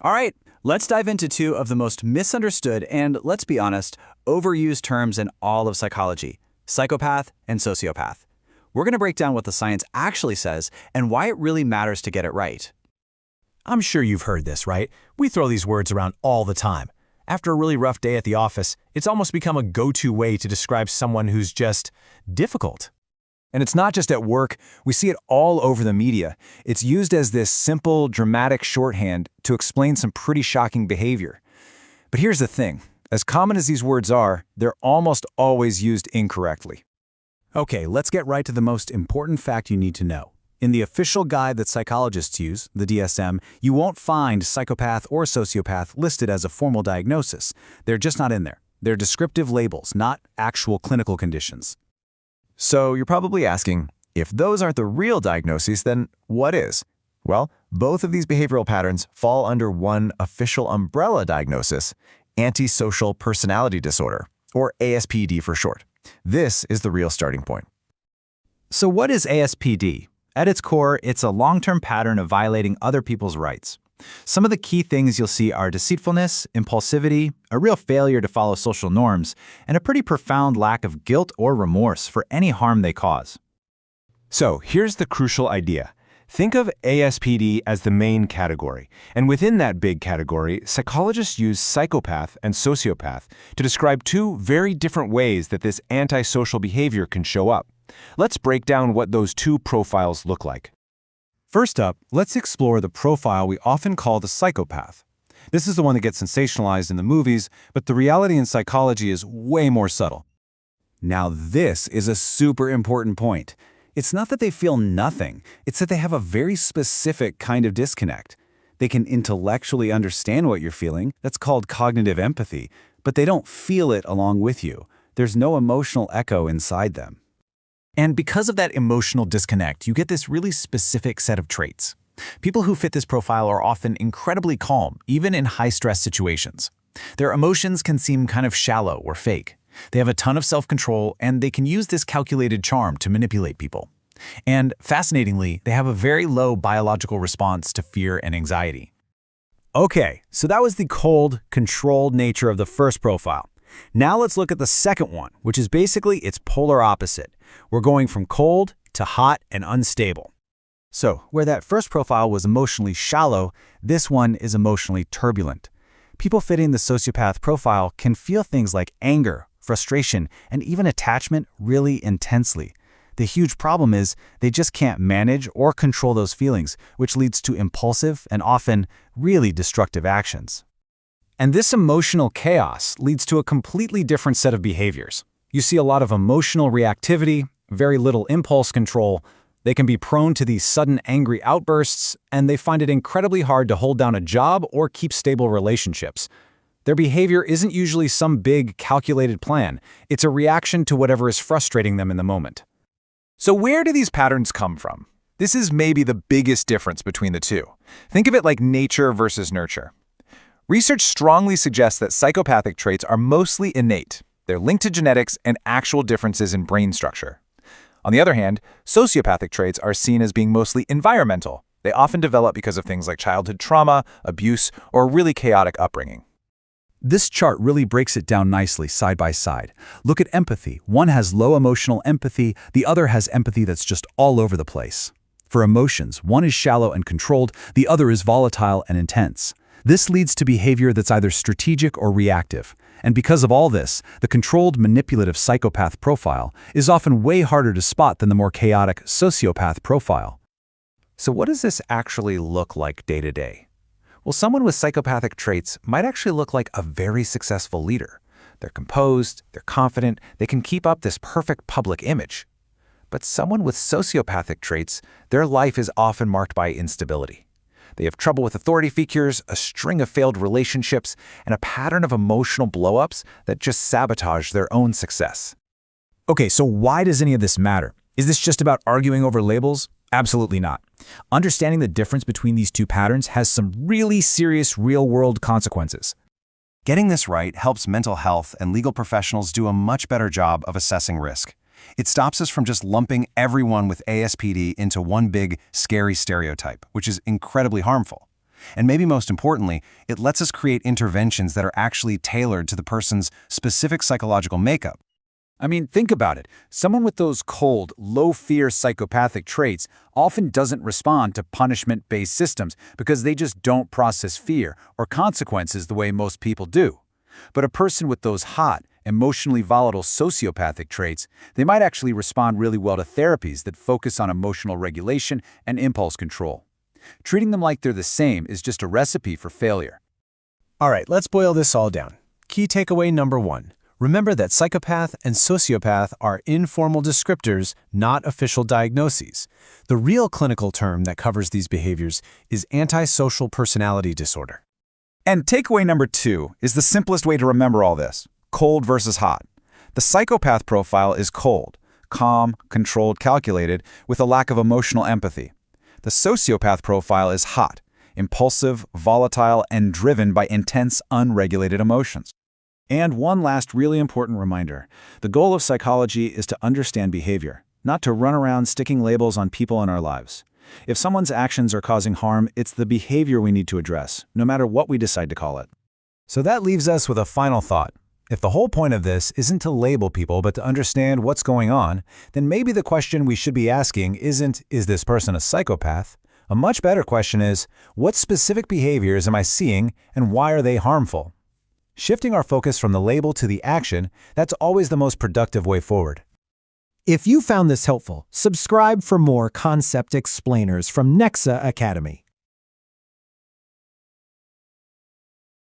All right, let's dive into two of the most misunderstood and, let's be honest, overused terms in all of psychology: psychopath and sociopath. We're going to break down what the science actually says and why it really matters to get it right. I'm sure you've heard this, right? We throw these words around all the time. After a really rough day at the office, it's almost become a go-to way to describe someone who's just difficult. And it's not just at work, we see it all over the media. It's used as this simple, dramatic shorthand to explain some pretty shocking behavior. But here's the thing, as common as these words are, they're almost always used incorrectly. Okay, let's get right to the most important fact you need to know. In the official guide that psychologists use, the DSM, you won't find psychopath or sociopath listed as a formal diagnosis. They're just not in there. They're descriptive labels, not actual clinical conditions. So you're probably asking, if those aren't the real diagnoses, then what is? Well, both of these behavioral patterns fall under one official umbrella diagnosis: Antisocial Personality Disorder, or ASPD for short. This is the real starting point. So what is ASPD? At its core, it's a long-term pattern of violating other people's rights. Some of the key things you'll see are deceitfulness, impulsivity, a real failure to follow social norms, and a pretty profound lack of guilt or remorse for any harm they cause. So here's the crucial idea. Think of ASPD as the main category, and within that big category, psychologists use psychopath and sociopath to describe two very different ways that this antisocial behavior can show up. Let's break down what those two profiles look like. First up, let's explore the profile we often call the psychopath. This is the one that gets sensationalized in the movies, but the reality in psychology is way more subtle. Now this is a super important point. It's not that they feel nothing, it's that they have a very specific kind of disconnect. They can intellectually understand what you're feeling, that's called cognitive empathy, but they don't feel it along with you. There's no emotional echo inside them. And because of that emotional disconnect, you get this really specific set of traits. People who fit this profile are often incredibly calm, even in high-stress situations. Their emotions can seem kind of shallow or fake. They have a ton of self-control, and they can use this calculated charm to manipulate people. And fascinatingly, they have a very low biological response to fear and anxiety. Okay, so that was the cold, controlled nature of the first profile. Now let's look at the second one, which is basically its polar opposite. We're going from cold to hot and unstable. So, where that first profile was emotionally shallow, this one is emotionally turbulent. People fitting the sociopath profile can feel things like anger, frustration, and even attachment really intensely. The huge problem is they just can't manage or control those feelings, which leads to impulsive and often really destructive actions. And this emotional chaos leads to a completely different set of behaviors. You see a lot of emotional reactivity, very little impulse control. They can be prone to these sudden angry outbursts, and they find it incredibly hard to hold down a job or keep stable relationships. Their behavior isn't usually some big, calculated plan. It's a reaction to whatever is frustrating them in the moment. So where do these patterns come from? This is maybe the biggest difference between the two. Think of it like nature versus nurture. Research strongly suggests that psychopathic traits are mostly innate. They're linked to genetics and actual differences in brain structure. On the other hand, sociopathic traits are seen as being mostly environmental. They often develop because of things like childhood trauma, abuse, or a really chaotic upbringing. This chart really breaks it down nicely side by side. Look at empathy. One has low emotional empathy, the other has empathy that's just all over the place. For emotions, one is shallow and controlled, the other is volatile and intense. This leads to behavior that's either strategic or reactive. And because of all this, the controlled, manipulative psychopath profile is often way harder to spot than the more chaotic sociopath profile. So what does this actually look like day to day? Well, someone with psychopathic traits might actually look like a very successful leader. They're composed, they're confident, they can keep up this perfect public image. But someone with sociopathic traits, their life is often marked by instability. They have trouble with authority figures, a string of failed relationships, and a pattern of emotional blow-ups that just sabotage their own success. Okay, so why does any of this matter? Is this just about arguing over labels? Absolutely not. Understanding the difference between these two patterns has some really serious real-world consequences. Getting this right helps mental health and legal professionals do a much better job of assessing risk. It stops us from just lumping everyone with ASPD into one big, scary stereotype, which is incredibly harmful. And maybe most importantly, it lets us create interventions that are actually tailored to the person's specific psychological makeup. I mean, think about it. Someone with those cold, low-fear psychopathic traits often doesn't respond to punishment-based systems because they just don't process fear or consequences the way most people do. But a person with those hot, emotionally volatile sociopathic traits, they might actually respond really well to therapies that focus on emotional regulation and impulse control. Treating them like they're the same is just a recipe for failure. All right, let's boil this all down. Key takeaway number 1. Remember that psychopath and sociopath are informal descriptors, not official diagnoses. The real clinical term that covers these behaviors is antisocial personality disorder. And takeaway number 2 is the simplest way to remember all this: cold versus hot. The psychopath profile is cold, calm, controlled, calculated, with a lack of emotional empathy. The sociopath profile is hot, impulsive, volatile, and driven by intense, unregulated emotions. And one last really important reminder. The goal of psychology is to understand behavior, not to run around sticking labels on people in our lives. If someone's actions are causing harm, it's the behavior we need to address, no matter what we decide to call it. So that leaves us with a final thought. If the whole point of this isn't to label people but to understand what's going on, then maybe the question we should be asking isn't, is this person a psychopath? A much better question is, what specific behaviors am I seeing and why are they harmful? Shifting our focus from the label to the action, that's always the most productive way forward. If you found this helpful, subscribe for more concept explainers from Nexa Academy.